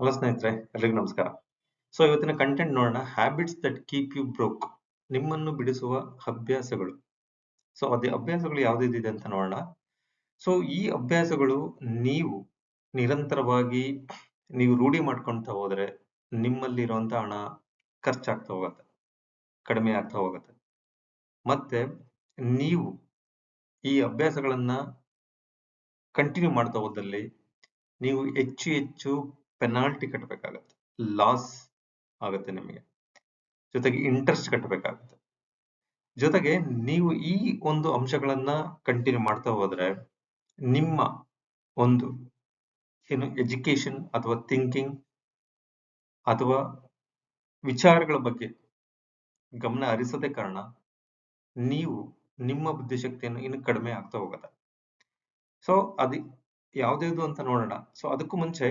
Hello ಸ್ನೇಹಿತರೆ, ಎಲ್ರಿಗೂ ನಮಸ್ಕಾರ. ಇವತ್ತಿನ ಕಂಟೆಂಟ್ ನೋಡೋಣ. Habits that keep you broke. ನಿಮ್ಮನ್ನು ಬಿಡಿಸುವ ಅಭ್ಯಾಸಗಳು. ಅದೇ ಅಭ್ಯಾಸಗಳು ಯಾವ್ದಿದೆ ಅಂತ ನೋಡೋಣ. ಈ ಅಭ್ಯಾಸಗಳು ನೀವು ನಿರಂತರವಾಗಿ ನೀವು ರೂಢಿ ಮಾಡ್ಕೊಂತ ಹೋದ್ರೆ ನಿಮ್ಮಲ್ಲಿರುವಂತ ಹಣ ಖರ್ಚಾಗ್ತಾ ಹೋಗುತ್ತೆ, ಕಡಿಮೆ ಆಗ್ತಾ ಹೋಗುತ್ತೆ. ಮತ್ತೆ ನೀವು ಈ ಅಭ್ಯಾಸಗಳನ್ನ ಕಂಟಿನ್ಯೂ ಮಾಡ್ತಾ ಹೋದಲ್ಲಿ ನೀವು ಹೆಚ್ಚು ಹೆಚ್ಚು ಪೆನಾಲ್ಟಿ ಕಟ್ಟಬೇಕಾಗತ್ತೆ, ಲಾಸ್ ಆಗುತ್ತೆ ನಿಮಗೆ, ಜೊತೆಗೆ ಇಂಟ್ರೆಸ್ಟ್ ಕಟ್ಟಬೇಕಾಗುತ್ತೆ. ಜೊತೆಗೆ ನೀವು ಈ ಒಂದು ಅಂಶಗಳನ್ನ ಕಂಟಿನ್ಯೂ ಮಾಡ್ತಾ ಹೋದ್ರೆ ನಿಮ್ಮ ಒಂದು ಎಜುಕೇಶನ್ ಅಥವಾ ಥಿಂಕಿಂಗ್ ಅಥವಾ ವಿಚಾರಗಳ ಬಗ್ಗೆ ಗಮನ ಹರಿಸದೆ ಕಾರಣ ನೀವು ನಿಮ್ಮ ಬುದ್ಧಿಶಕ್ತಿಯನ್ನು ಇನ್ನು ಕಡಿಮೆ ಆಗ್ತಾ ಹೋಗುತ್ತೆ. ಅದು ಯಾವ್ದು ಅಂತ ನೋಡೋಣ. ಅದಕ್ಕೂ ಮುಂಚೆ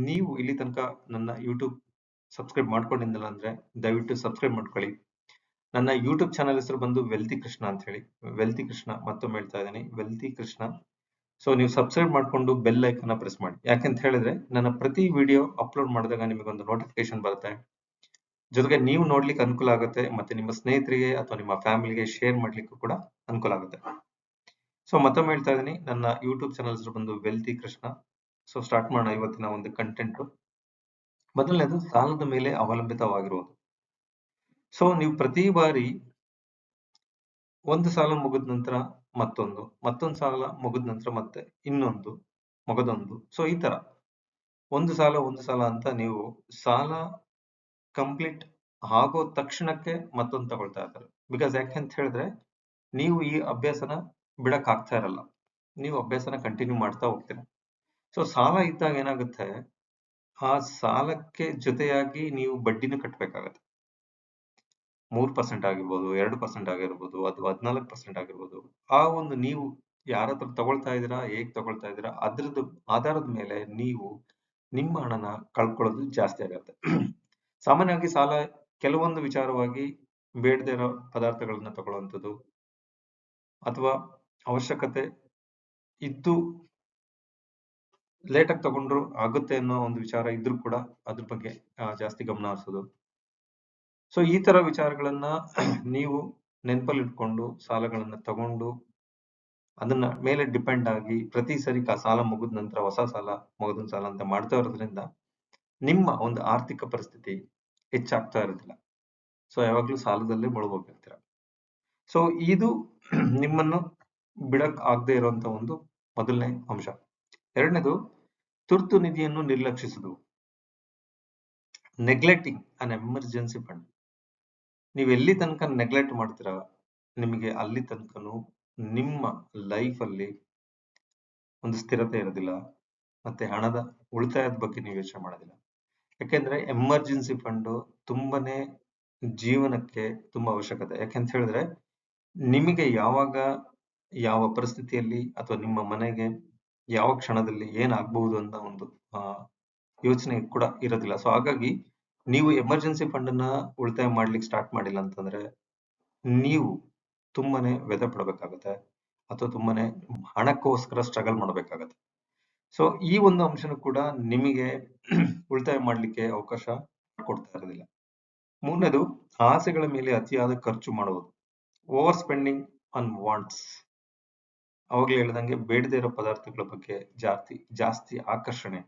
ನೀವು ಇಲ್ಲಿ ತನಕ ನನ್ನ ಯೂಟ್ಯೂಬ್ ಸಬ್ಸ್ಕ್ರೈಬ್ ಮಾಡ್ಕೊಂಡಿದ್ದಿಲ್ಲ ಅಂದ್ರೆ ದಯವಿಟ್ಟು ಸಬ್ಸ್ಕ್ರೈಬ್ ಮಾಡ್ಕೊಳ್ಳಿ. ನನ್ನ ಯೂಟ್ಯೂಬ್ ಚಾನಲ್ ಹೆಸರು ಬಂದು ವೆಲ್ತಿ ಕೃಷ್ಣ ಅಂತ ಹೇಳಿ. ವೆಲ್ತಿ ಕೃಷ್ಣ ಮತ್ತೊಮ್ಮೆ ಹೇಳ್ತಾ ಇದ್ದೀನಿ, ವೆಲ್ತಿ ಕೃಷ್ಣ. ನೀವು ಸಬ್ಸ್ಕ್ರೈಬ್ ಮಾಡ್ಕೊಂಡು ಬೆಲ್ ಐಕನ್ ಪ್ರೆಸ್ ಮಾಡಿ. ಯಾಕೆಂತ ಹೇಳಿದ್ರೆ ನನ್ನ ಪ್ರತಿ ವಿಡಿಯೋ ಅಪ್ಲೋಡ್ ಮಾಡಿದಾಗ ನಿಮಗೆ ಒಂದು ನೋಟಿಫಿಕೇಶನ್ ಬರುತ್ತೆ. ಜೊತೆಗೆ ನೀವು ನೋಡ್ಲಿಕ್ಕೆ ಅನುಕೂಲ ಆಗುತ್ತೆ, ಮತ್ತೆ ನಿಮ್ಮ ಸ್ನೇಹಿತರಿಗೆ ಅಥವಾ ನಿಮ್ಮ ಫ್ಯಾಮಿಲಿಗೆ ಶೇರ್ ಮಾಡ್ಲಿಕ್ಕೂ ಕೂಡ ಅನುಕೂಲ ಆಗುತ್ತೆ. ಮತ್ತೊಮ್ಮೆ ಹೇಳ್ತಾ ಇದ್ದೀನಿ, ನನ್ನ ಯೂಟ್ಯೂಬ್ ಚಾನಲ್ ಹೆಸರು ಬಂದು ವೆಲ್ತಿ ಕೃಷ್ಣ. ಸ್ಟಾರ್ಟ್ ಮಾಡೋಣ ಇವತ್ತಿನ ಒಂದು ಕಂಟೆಂಟ್. ಮೊದಲನೇದು ಸಾಲದ ಮೇಲೆ ಅವಲಂಬಿತವಾಗಿರುವುದು. ನೀವು ಪ್ರತಿ ಬಾರಿ ಒಂದು ಸಾಲ ಮುಗಿದ ನಂತರ ಮತ್ತೊಂದು ಸಾಲ ಮುಗಿದ ನಂತರ ಮತ್ತೆ ಇನ್ನೊಂದು ಮಗದೊಂದು, ಈ ತರ ಒಂದು ಸಾಲ ಅಂತ ನೀವು ಸಾಲ ಕಂಪ್ಲೀಟ್ ಆಗೋ ತಕ್ಷಣಕ್ಕೆ ಮತ್ತೊಂದು ತಗೊಳ್ತಾ ಇರ್ತಾರೆ. ಬಿಕಾಸ್ ಯಾಕೆಂತ ಹೇಳಿದ್ರೆ ನೀವು ಈ ಅಭ್ಯಾಸನ ಬಿಡಕ್ ಆಗ್ತಾ ಇರಲ್ಲ, ನೀವು ಅಭ್ಯಾಸನ ಕಂಟಿನ್ಯೂ ಮಾಡ್ತಾ ಹೋಗ್ತೀರ. ಸಾಲ ಇದ್ದಾಗ ಏನಾಗುತ್ತೆ, ಆ ಸಾಲಕ್ಕೆ ಜೊತೆಯಾಗಿ ನೀವು ಬಡ್ಡಿನೂ ಕಟ್ಟಬೇಕಾಗತ್ತೆ. 3% ಆಗಿರ್ಬೋದು, 2% ಆಗಿರ್ಬೋದು, ಅಥವಾ 14% ಆಗಿರ್ಬೋದು. ಆ ಒಂದು ನೀವು ಯಾರ ಹತ್ರ ತಗೊಳ್ತಾ ಇದ್ದೀರಾ, ಹೇಗ್ ತಗೊಳ್ತಾ ಇದ್ದೀರಾ ಅದ್ರದ್ದು ಆಧಾರದ ಮೇಲೆ ನೀವು ನಿಮ್ಮ ಹಣನ ಕಳ್ಕೊಳ್ಳೋದು ಜಾಸ್ತಿ ಆಗತ್ತೆ. ಸಾಮಾನ್ಯವಾಗಿ ಸಾಲ ಕೆಲವೊಂದು ವಿಚಾರವಾಗಿ ಬೇಡದೇ ಇರೋ ಪದಾರ್ಥಗಳನ್ನ ತಗೊಳ್ಳುವಂಥದ್ದು, ಅಥವಾ ಅವಶ್ಯಕತೆ ಇದ್ದು ಲೇಟಾಗಿ ತಗೊಂಡ್ರು ಆಗುತ್ತೆ ಅನ್ನೋ ಒಂದು ವಿಚಾರ ಇದ್ರೂ ಕೂಡ ಅದ್ರ ಬಗ್ಗೆ ಜಾಸ್ತಿ ಗಮನ ಹರಿಸೋದು. ಈ ತರ ವಿಚಾರಗಳನ್ನ ನೀವು ನೆನಪಲ್ಲಿ ಇಟ್ಕೊಂಡು ಸಾಲಗಳನ್ನ ತಗೊಂಡು ಅದನ್ನ ಮೇಲೆ ಡಿಪೆಂಡ್ ಆಗಿ ಪ್ರತಿ ಸರಿ ಸಾಲ ಮುಗಿದ ನಂತರ ಹೊಸ ಸಾಲ ಮಗದೊಂದು ಸಾಲ ಅಂತ ಮಾಡ್ತಾ ಇರೋದ್ರಿಂದ ನಿಮ್ಮ ಒಂದು ಆರ್ಥಿಕ ಪರಿಸ್ಥಿತಿ ಹೆಚ್ಚಾಗ್ತಾ ಇರೋದಿಲ್ಲ. ಯಾವಾಗ್ಲೂ ಸಾಲದಲ್ಲೇ ಮುಳುಗೋಗಿರ್ತೀರ. ಇದು ನಿಮ್ಮನ್ನು ಬಿಡಕ್ ಆಗದೆ ಇರುವಂತ ಒಂದು ಮೊದಲನೇ ಅಂಶ. ಎರಡನೇದು ತುರ್ತು ನಿಧಿಯನ್ನು ನಿರ್ಲಕ್ಷಿಸುವುದು, ನೆಗ್ಲೆಕ್ಟಿಂಗ್ ಅನ್ ಎಮರ್ಜೆನ್ಸಿ ಫಂಡ್. ನೀವು ಎಲ್ಲಿ ತನಕ ನೆಗ್ಲೆಕ್ಟ್ ಮಾಡ್ತೀರಾ ನಿಮಗೆ ಅಲ್ಲಿ ತನಕನೂ ನಿಮ್ಮ ಲೈಫ್ ಅಲ್ಲಿ ಒಂದು ಸ್ಥಿರತೆ ಇರೋದಿಲ್ಲ, ಮತ್ತೆ ಹಣದ ಉಳಿತಾಯದ ಬಗ್ಗೆ ನೀವು ಯೋಚನೆ ಮಾಡೋದಿಲ್ಲ. ಯಾಕೆಂದ್ರೆ ಎಮರ್ಜೆನ್ಸಿ ಫಂಡ್ ತುಂಬಾನೇ ಜೀವನಕ್ಕೆ ತುಂಬಾ ಅವಶ್ಯಕತೆ. ಯಾಕೆಂತ ಹೇಳಿದ್ರೆ ನಿಮಗೆ ಯಾವಾಗ ಯಾವ ಪರಿಸ್ಥಿತಿಯಲ್ಲಿ ಅಥವಾ ನಿಮ್ಮ ಮನೆಗೆ ಯಾವ ಕ್ಷಣದಲ್ಲಿ ಏನಾಗಬಹುದು ಅಂತ ಒಂದು ಯೋಚನೆ ಕೂಡ ಇರೋದಿಲ್ಲ. ಹಾಗಾಗಿ ನೀವು ಎಮರ್ಜೆನ್ಸಿ ಫಂಡ್ ಅನ್ನ ಉಳಿತಾಯ ಮಾಡ್ಲಿಕ್ಕೆ ಸ್ಟಾರ್ಟ್ ಮಾಡಿಲ್ಲ ಅಂತಂದ್ರೆ ನೀವು ತುಂಬಾನೇ ವ್ಯಥೆ ಪಡಬೇಕಾಗುತ್ತೆ, ಅಥವಾ ತುಂಬಾನೇ ಹಣಕ್ಕೋಸ್ಕರ ಸ್ಟ್ರಗಲ್ ಮಾಡಬೇಕಾಗತ್ತೆ. ಈ ಒಂದು ಅಂಶನೂ ಕೂಡ ನಿಮಗೆ ಉಳಿತಾಯ ಮಾಡ್ಲಿಕ್ಕೆ ಅವಕಾಶ ಕೊಡ್ತಾ ಇರೋದಿಲ್ಲ. ಮೂರನೇದು ಆಸೆಗಳ ಮೇಲೆ ಅತಿಯಾದ ಖರ್ಚು ಮಾಡುವುದು, ಓವರ್ ಸ್ಪೆಂಡಿಂಗ್ ಆನ್ ವಾಂಟ್ಸ್. ಅವಾಗಲೇ ಹೇಳಿದಂಗೆ ಬೇಡದೇ ಇರೋ ಪದಾರ್ಥಗಳ ಬಗ್ಗೆ ಜಾಸ್ತಿ ಆಕರ್ಷಣೆ,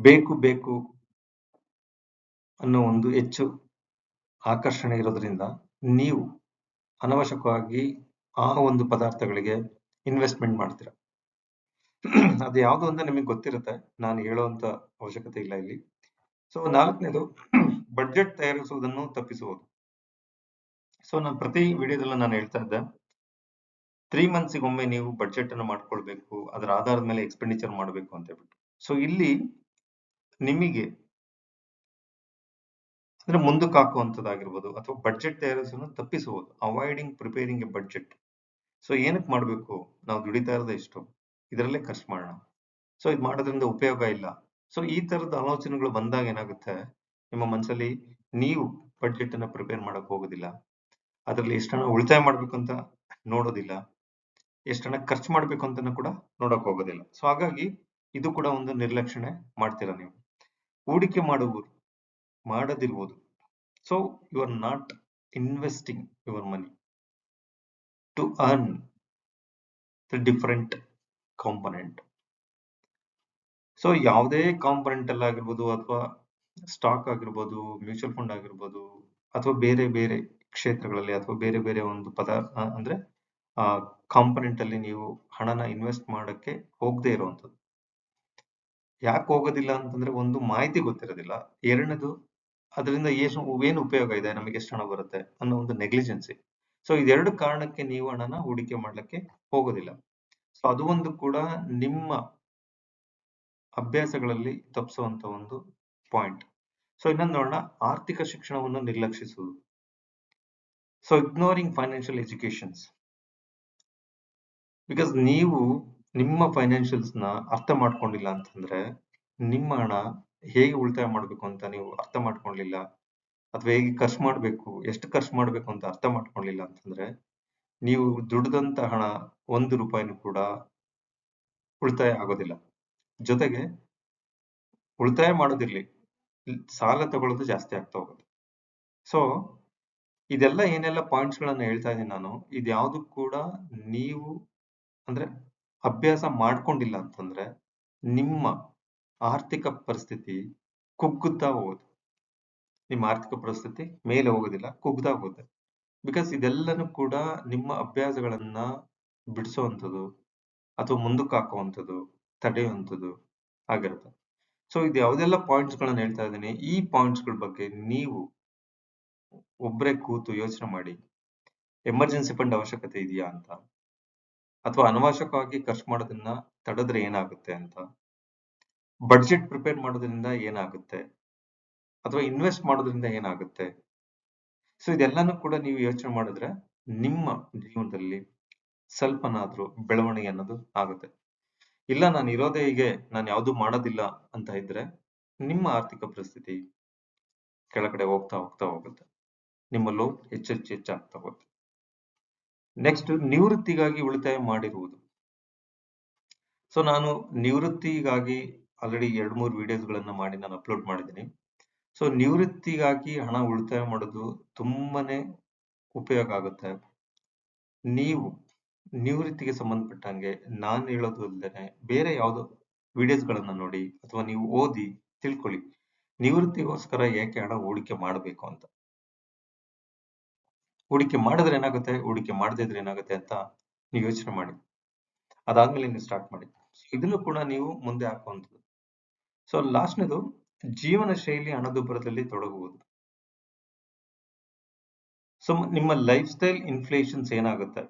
ಬೇಕು ಅನ್ನೋ ಒಂದು ಹೆಚ್ಚು ಆಕರ್ಷಣೆ ಇರೋದ್ರಿಂದ ನೀವು ಅನವಶ್ಯಕವಾಗಿ ಆ ಒಂದು ಪದಾರ್ಥಗಳಿಗೆ ಇನ್ವೆಸ್ಟ್ಮೆಂಟ್ ಮಾಡ್ತೀರಾ. ಅದು ಯಾವುದು ಅಂತ ನಿಮಗೆ ಗೊತ್ತಿರುತ್ತೆ, ನಾನು ಹೇಳುವಂತ ಅವಶ್ಯಕತೆ ಇಲ್ಲ ಇಲ್ಲಿ. ನಾಲ್ಕನೇದು ಬಡ್ಜೆಟ್ ತಯಾರಿಸುವುದನ್ನು ತಪ್ಪಿಸುವುದು. ನಾನು ಪ್ರತಿ ವಿಡಿಯೋದಲ್ಲೂ ನಾನು ಹೇಳ್ತಾ ಇದ್ದೆ, 3 ಮಂತ್ಸ್ಗೊಮ್ಮೆ ನೀವು ಬಡ್ಜೆಟ್ ಅನ್ನು ಮಾಡ್ಕೊಳ್ಬೇಕು, ಅದರ ಆಧಾರದ ಮೇಲೆ ಎಕ್ಸ್ಪೆಂಡಿಚರ್ ಮಾಡಬೇಕು ಅಂತ ಹೇಳ್ಬಿಟ್ಟು. ಇಲ್ಲಿ ನಿಮಗೆ ಅಂದ್ರೆ ಮುಂದಕ್ಕೆ ಹಾಕುವಂಥದ್ದಾಗಿರ್ಬೋದು, ಅಥವಾ ಬಡ್ಜೆಟ್ ತಯಾರಿಸೋದನ್ನು ತಪ್ಪಿಸುವುದು, ಅವಾಯ್ಡಿಂಗ್ ಪ್ರಿಪೇರಿಂಗ್ ಎ ಬಡ್ಜೆಟ್. ಏನಕ್ಕೆ ಮಾಡಬೇಕು, ನಾವು ದುಡಿತಾ ಇರೋದೇ ಇಷ್ಟು, ಇದರಲ್ಲೇ ಖರ್ಚು ಮಾಡೋಣ, ಇದು ಮಾಡೋದ್ರಿಂದ ಉಪಯೋಗ ಇಲ್ಲ. ಈ ತರದ ಆಲೋಚನೆಗಳು ಬಂದಾಗ ಏನಾಗುತ್ತೆ, ನಿಮ್ಮ ಮನಸ್ಸಲ್ಲಿ ನೀವು ಬಡ್ಜೆಟ್ ಅನ್ನ ಪ್ರಿಪೇರ್ ಮಾಡಕ್ ಹೋಗೋದಿಲ್ಲ, ಅದರಲ್ಲಿ ಎಷ್ಟನ್ನ ಉಳಿತಾಯ ಮಾಡ್ಬೇಕು ಅಂತ ನೋಡೋದಿಲ್ಲ, ಎಷ್ಟನ್ನ ಖರ್ಚು ಮಾಡ್ಬೇಕು ಅಂತ ಕೂಡ ನೋಡಕ್ ಹೋಗೋದಿಲ್ಲ. ಹಾಗಾಗಿ ಇದು ಕೂಡ ಒಂದು ನಿರ್ಲಕ್ಷಣೆ ಮಾಡ್ತೀರಾ ನೀವು. ಹೂಡಿಕೆ ಮಾಡದಿರುವುದು. So you are not investing your money to earn the different component. So ಯಾವುದೇ ಕಾಂಪೊನೆಂಟ್ ಅಲ್ಲಿ ಆಗಿರ್ಬೋದು, ಅಥವಾ ಸ್ಟಾಕ್ ಆಗಿರ್ಬೋದು, ಮ್ಯೂಚುವಲ್ ಫಂಡ್ ಆಗಿರ್ಬೋದು, ಅಥವಾ ಬೇರೆ ಬೇರೆ ಕ್ಷೇತ್ರಗಳಲ್ಲಿ, ಅಥವಾ ಬೇರೆ ಬೇರೆ ಒಂದು ಅಂದ್ರೆ ಕಾಂಪೊನೆಂಟ್ ಅಲ್ಲಿ ನೀವು ಹಣನ ಇನ್ವೆಸ್ಟ್ ಮಾಡಕ್ಕೆ ಹೋಗದೆ ಇರುವಂತದ್ದು. ಯಾಕೆ ಹೋಗೋದಿಲ್ಲ ಅಂತಂದ್ರೆ, ಒಂದು ಮಾಹಿತಿ ಗೊತ್ತಿರೋದಿಲ್ಲ, ಎರಡನೇದು ಅದರಿಂದ ಏನು ಉಪಯೋಗ ಇದೆ, ನಮಗೆ ಎಷ್ಟು ಹಣ ಬರುತ್ತೆ ಅನ್ನೋ ಒಂದು ನೆಗ್ಲಿಜೆನ್ಸಿ. ಸೊ ಇದೆರಡು ಕಾರಣಕ್ಕೆ ನೀವು ಹಣನ ಹೂಡಿಕೆ ಮಾಡ್ಲಿಕ್ಕೆ ಹೋಗೋದಿಲ್ಲ. ಸೊ ಅದು ಒಂದು ಕೂಡ ನಿಮ್ಮ ಅಭ್ಯಾಸಗಳಲ್ಲಿ ತಪ್ಪಿಸುವಂತ ಒಂದು ಪಾಯಿಂಟ್. ಸೊ ಇನ್ನೊಂದು ನೋಡೋಣ, ಆರ್ಥಿಕ ಶಿಕ್ಷಣವನ್ನು ನಿರ್ಲಕ್ಷಿಸುವುದು. So ignoring financial educations. Because ನೀವು ನಿಮ್ಮ ಫೈನಾನ್ಷಿಯಲ್ಸ್ ನ ಅರ್ಥ ಮಾಡ್ಕೊಂಡಿಲ್ಲ ಅಂತಂದ್ರೆ, ನಿಮ್ಮ ಹಣ ಹೇಗೆ ಉಳಿತಾಯ ಮಾಡ್ಬೇಕು ಅಂತ ನೀವು ಅರ್ಥ ಮಾಡ್ಕೊಳ್ಳಿಲ್ಲ, ಅಥವಾ ಹೇಗೆ ಖರ್ಚು ಮಾಡ್ಬೇಕು, ಎಷ್ಟು ಖರ್ಚು ಮಾಡ್ಬೇಕು ಅಂತ ಅರ್ಥ ಮಾಡ್ಕೊಳ್ಳಿಲ್ಲ ಅಂತಂದ್ರೆ, ನೀವು ದುಡ್ದಂತ ಹಣ 1 ರೂಪಾಯಿನೂ ಕೂಡ ಉಳಿತಾಯ ಆಗೋದಿಲ್ಲ. ಜೊತೆಗೆ ಉಳಿತಾಯ ಮಾಡೋದಿರ್ಲಿ, ಸಾಲ ತಗೊಳ್ಳೋದು ಜಾಸ್ತಿ ಆಗ್ತಾ ಹೋಗುತ್ತೆ. ಸೊ ಇದೆಲ್ಲ ಏನೆಲ್ಲ ಪಾಯಿಂಟ್ಸ್ ಗಳನ್ನ ಹೇಳ್ತಾ ಇದ್ದೀನಿ ನಾನು, ಇದ್ಯಾವುದು ಕೂಡ ನೀವು ಅಂದ್ರೆ ಅಭ್ಯಾಸ ಮಾಡ್ಕೊಂಡಿಲ್ಲ ಅಂತಂದ್ರೆ, ನಿಮ್ಮ ಆರ್ಥಿಕ ಪರಿಸ್ಥಿತಿ ಕುಗ್ಗುತ್ತಾ ಹೋಗುತ್ತೆ. ನಿಮ್ಮ ಆರ್ಥಿಕ ಪರಿಸ್ಥಿತಿ ಮೇಲೆ ಹೋಗೋದಿಲ್ಲ, ಕುಗ್ಗುತ್ತಾ ಹೋಗುತ್ತೆ. ಬಿಕಾಸ್ ಇದೆಲ್ಲನೂ ಕೂಡ ನಿಮ್ಮ ಅಭ್ಯಾಸಗಳನ್ನ ಬಿಡಿಸುವಂಥದ್ದು, ಅಥವಾ ಮುಂದಕ್ಕೆ ಹಾಕುವಂಥದ್ದು, ತಡೆಯುವಂಥದ್ದು ಆಗಿರುತ್ತೆ. ಸೊ ಇದು ಯಾವುದೆಲ್ಲ ಪಾಯಿಂಟ್ಸ್ ಗಳನ್ನ ಹೇಳ್ತಾ ಇದ್ದೀನಿ, ಈ ಪಾಯಿಂಟ್ಸ್ ಗಳ ಬಗ್ಗೆ ನೀವು ಒಬ್ಬರೇ ಕೂತು ಯೋಚನೆ ಮಾಡಿ. ಎಮರ್ಜೆನ್ಸಿ ಫಂಡ್ ಅವಶ್ಯಕತೆ ಇದೆಯಾ ಅಂತ, ಅಥವಾ ಅನವಶ್ಯಕವಾಗಿ ಖರ್ಚು ಮಾಡೋದನ್ನ ತಡೆದ್ರೆ ಏನಾಗುತ್ತೆ ಅಂತ, ಬಡ್ಜೆಟ್ ಪ್ರಿಪೇರ್ ಮಾಡೋದ್ರಿಂದ ಏನಾಗುತ್ತೆ, ಅಥವಾ ಇನ್ವೆಸ್ಟ್ ಮಾಡೋದ್ರಿಂದ ಏನಾಗುತ್ತೆ. ಸೊ ಇದೆಲ್ಲಾನು ಕೂಡ ನೀವು ಯೋಚನೆ ಮಾಡಿದ್ರೆ ನಿಮ್ಮ ಜೀವನದಲ್ಲಿ ಸ್ವಲ್ಪನಾದ್ರೂ ಬೆಳವಣಿಗೆ ಅನ್ನೋದು ಆಗುತ್ತೆ. ಇಲ್ಲ ನಾನು ಇರೋದೇ ಹೀಗೆ, ನಾನು ಯಾವುದು ಮಾಡೋದಿಲ್ಲ ಅಂತ ಇದ್ರೆ, ನಿಮ್ಮ ಆರ್ಥಿಕ ಪರಿಸ್ಥಿತಿ ಕೆಳಗಡೆ ಹೋಗ್ತಾ ಹೋಗ್ತಾ ಹೋಗುತ್ತೆ. ನಿಮ್ಮ ಲೋನ್ ಹೆಚ್ಚಾಗ್ತಾ ಹೋಗುತ್ತೆ. ನೆಕ್ಸ್ಟ್, ನಿವೃತ್ತಿಗಾಗಿ ಉಳಿತಾಯ ಮಾಡಿರುವುದು. ಸೊ ನಾನು ನಿವೃತ್ತಿಗಾಗಿ ಆಲ್ರೆಡಿ 2-3 ವಿಡಿಯೋಸ್ಗಳನ್ನ ಮಾಡಿ ನಾನು ಅಪ್ಲೋಡ್ ಮಾಡಿದ್ದೀನಿ. ಸೊ ನಿವೃತ್ತಿಗಾಗಿ ಹಣ ಉಳಿತಾಯ ಮಾಡೋದು ತುಂಬಾನೇ ಉಪಯೋಗ ಆಗುತ್ತೆ. ನೀವು ನಿವೃತ್ತಿಗೆ ಸಂಬಂಧಪಟ್ಟಂಗೆ ನಾನು ಹೇಳೋದು ಅಲ್ಲದೆ ಬೇರೆ ಯಾವುದೋ ವಿಡಿಯೋಸ್ಗಳನ್ನ ನೋಡಿ, ಅಥವಾ ನೀವು ಓದಿ ತಿಳ್ಕೊಳ್ಳಿ, ನಿವೃತ್ತಿಗೋಸ್ಕರ ಏಕೆ ಹಣ ಹೂಡಿಕೆ ಮಾಡಬೇಕು ಅಂತ. ಹೂಡಿಕೆ ಮಾಡಿದ್ರೆ ಏನಾಗುತ್ತೆ, ಹೂಡಿಕೆ ಮಾಡದೇ ಇದ್ರೆ ಏನಾಗುತ್ತೆ ಅಂತ ನೀವು ಯೋಚನೆ ಮಾಡಿ. ಅದಾದ್ಮೇಲೆ ನೀವು ಸ್ಟಾರ್ಟ್ ಮಾಡಿ. ಇದನ್ನು ಕೂಡ ನೀವು ಮುಂದೆ ಹಾಕುವಂಥದ್ದು. ಸೊ ಲಾಸ್ಟ್ನೇದು, ಜೀವನ ಶೈಲಿ ಹಣದುಬ್ಬರದಲ್ಲಿ ತೊಡಗುವುದು. ಸೊ ನಿಮ್ಮ ಲೈಫ್ ಸ್ಟೈಲ್ ಇನ್ಫ್ಲೇಷನ್ಸ್ ಏನಾಗುತ್ತೆ,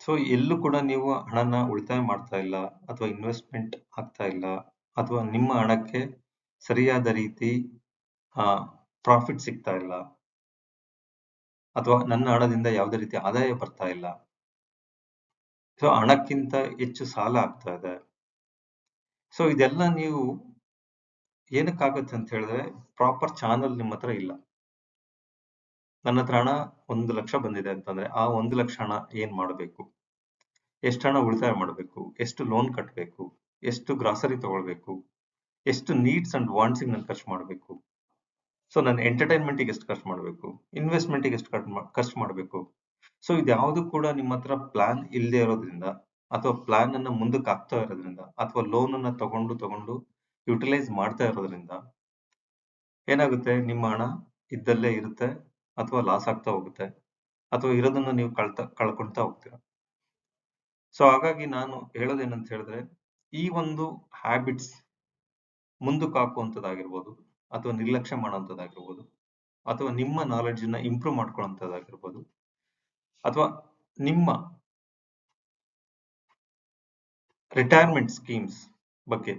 ಸೊ ಎಲ್ಲೂ ಕೂಡ ನೀವು ಹಣನ ಉಳಿತಾಯ ಮಾಡ್ತಾ ಇಲ್ಲ, ಅಥವಾ ಇನ್ವೆಸ್ಟ್ಮೆಂಟ್ ಆಗ್ತಾ ಇಲ್ಲ, ಅಥವಾ ನಿಮ್ಮ ಹಣಕ್ಕೆ ಸರಿಯಾದ ರೀತಿ ಪ್ರಾಫಿಟ್ ಸಿಗ್ತಾ ಇಲ್ಲ, ಅಥವಾ ನನ್ನ ಹಣದಿಂದ ಯಾವುದೇ ರೀತಿ ಆದಾಯ ಬರ್ತಾ ಇಲ್ಲ, ಸೊ ಹಣಕ್ಕಿಂತ ಹೆಚ್ಚು ಸಾಲ ಆಗ್ತಾ ಇದೆ. ಸೊ ಇದೆಲ್ಲ ನೀವು ಏನಕ್ಕಾಗತ್ತೆ ಅಂತ ಹೇಳಿದ್ರೆ, ಪ್ರಾಪರ್ ಚಾನಲ್ ನಿಮ್ಮ ಹತ್ರ ಇಲ್ಲ. ನನ್ನ ಹತ್ರ ಹಣ 1 ಲಕ್ಷ ಬಂದಿದೆ ಅಂತಂದ್ರೆ, ಆ 1 ಲಕ್ಷ ಹಣ ಏನ್ ಮಾಡಬೇಕು, ಎಷ್ಟು ಹಣ ಉಳಿತಾಯ ಮಾಡಬೇಕು, ಎಷ್ಟು ಲೋನ್ ಕಟ್ಟಬೇಕು, ಎಷ್ಟು ಗ್ರಾಸರಿ ತಗೊಳ್ಬೇಕು, ಎಷ್ಟು ನೀಡ್ಸ್ ಅಂಡ್ ವಾಂಟ್ಸ್ ನಾನು ಖರ್ಚು ಮಾಡಬೇಕು, ಸೊ ನನ್ನ ಎಂಟರ್ಟೈನ್ಮೆಂಟ್ಗೆ ಎಷ್ಟು ಖರ್ಚು ಮಾಡಬೇಕು, ಇನ್ವೆಸ್ಟ್ಮೆಂಟ್ಗೆ ಎಷ್ಟು ಖರ್ಚು ಮಾಡಬೇಕು. ಸೊ ಇದ್ಯಾವುದು ಕೂಡ ನಿಮ್ಮ ಹತ್ರ ಪ್ಲಾನ್ ಇಲ್ಲದೆ ಇರೋದ್ರಿಂದ, ಅಥವಾ ಪ್ಲಾನ್ ಅನ್ನ ಮುಂದಕ್ಕೆ ಹಾಕ್ತಾ ಇರೋದ್ರಿಂದ, ಅಥವಾ ಲೋನ್ ಅನ್ನ ತಗೊಂಡು ಯುಟಿಲೈಸ್ ಮಾಡ್ತಾ ಇರೋದ್ರಿಂದ ಏನಾಗುತ್ತೆ, ನಿಮ್ಮ ಹಣ ಇದ್ದಲ್ಲೇ ಇರುತ್ತೆ, ಅಥವಾ ಲಾಸ್ ಆಗ್ತಾ ಹೋಗುತ್ತೆ, ಅಥವಾ ಇರೋದನ್ನ ನೀವು ಕಳ್ಕೊಳ್ತಾ ಹೋಗ್ತೀರಾ. ಸೊ ಹಾಗಾಗಿ ನಾನು ಹೇಳೋದೇನಂತ ಹೇಳಿದ್ರೆ, ಈ ಒಂದು ಹ್ಯಾಬಿಟ್ಸ್ ಮುಂದಕ್ಕೆ ಹಾಕುವಂಥದ್ದಾಗಿರ್ಬೋದು, ಅಥವಾ ನಿರ್ಲಕ್ಷ್ಯ ಮಾಡುವಂಥದ್ದಾಗಿರ್ಬೋದು, ಅಥವಾ ನಿಮ್ಮ ನಾಲೆಡ್ಜ್ ನ ಇಂಪ್ರೂವ್ ಮಾಡ್ಕೊಳ್ಳುವಂಥದ್ದಾಗಿರ್ಬೋದು, ಅಥವಾ ನಿಮ್ಮ ರಿಟೈರ್ಮೆಂಟ್ ಸ್ಕೀಮ್ಸ್ ಬಗ್ಗೆ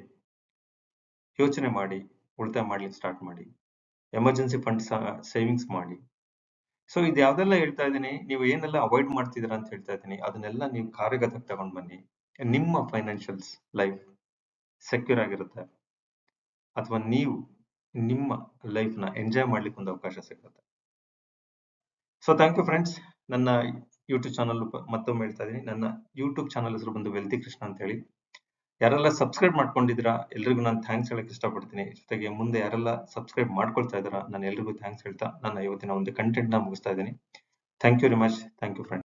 ಯೋಚನೆ ಮಾಡಿ ಉಳಿತಾಯ ಮಾಡ್ಲಿಕ್ಕೆ ಸ್ಟಾರ್ಟ್ ಮಾಡಿ. ಎಮರ್ಜೆನ್ಸಿ ಫಂಡ್ ಸೇವಿಂಗ್ಸ್ ಮಾಡಿ. ಸೊ ಇದು ಯಾವ್ದೆಲ್ಲ ಹೇಳ್ತಾ ಇದ್ದೀನಿ, ನೀವು ಏನೆಲ್ಲ ಅವಾಯ್ಡ್ ಮಾಡ್ತಿದ್ದೀರಾ ಅಂತ ಹೇಳ್ತಾ ಇದ್ದೀನಿ, ಅದನ್ನೆಲ್ಲ ನೀವು ಕಾರ್ಯಗತಕ್ಕೆ ತಗೊಂಡ್ ಬನ್ನಿ. ನಿಮ್ಮ ಫೈನಾನ್ಷಿಯಲ್ಸ್ ಲೈಫ್ ಸೆಕ್ಯೂರ್ ಆಗಿರುತ್ತೆ, ಅಥವಾ ನೀವು ನಿಮ್ಮ ಲೈಫ್ ನ ಎಂಜಾಯ್ ಮಾಡ್ಲಿಕ್ಕೆ ಒಂದು ಅವಕಾಶ ಸಿಗುತ್ತೆ. So thank you friends. ನನ್ನ ಯೂಟ್ಯೂಬ್ ಚಾನಲ್ ಮತ್ತೊಮ್ಮೆ ಹೇಳ್ತಾ ಇದ್ದೀನಿ, ನನ್ನ ಯೂಟ್ಯೂಬ್ ಚಾನಲ್ ಹೆಸರು ಬಂದು ವೆಲ್ತಿ ಕೃಷ್ಣ ಅಂತ ಹೇಳಿ. ಯಾರೆಲ್ಲ ಸಬ್ಸ್ಕ್ರೈಬ್ ಮಾಡ್ಕೊಂಡಿದ್ದೀರಾ ಎಲ್ರಿಗೂ ನಾನು ಥ್ಯಾಂಕ್ಸ್ ಹೇಳಕ್ ಇಷ್ಟಪಡ್ತೀನಿ. ಜೊತೆಗೆ ಮುಂದೆ ಯಾರೆಲ್ಲ ಸಬ್ಸ್ಕ್ರೈಬ್ ಮಾಡ್ಕೊಳ್ತಾ ಇದ್ದೀರಾ ನಾನು ಎಲ್ರಿಗೂ ಥ್ಯಾಂಕ್ಸ್ ಹೇಳ್ತಾ ನನ್ನ ಇವತ್ತಿನ ಒಂದು ಕಂಟೆಂಟ್ ನ ಮುಗಿಸ್ತಾ ಇದ್ದೀನಿ. Thank you very much. Thank you friend.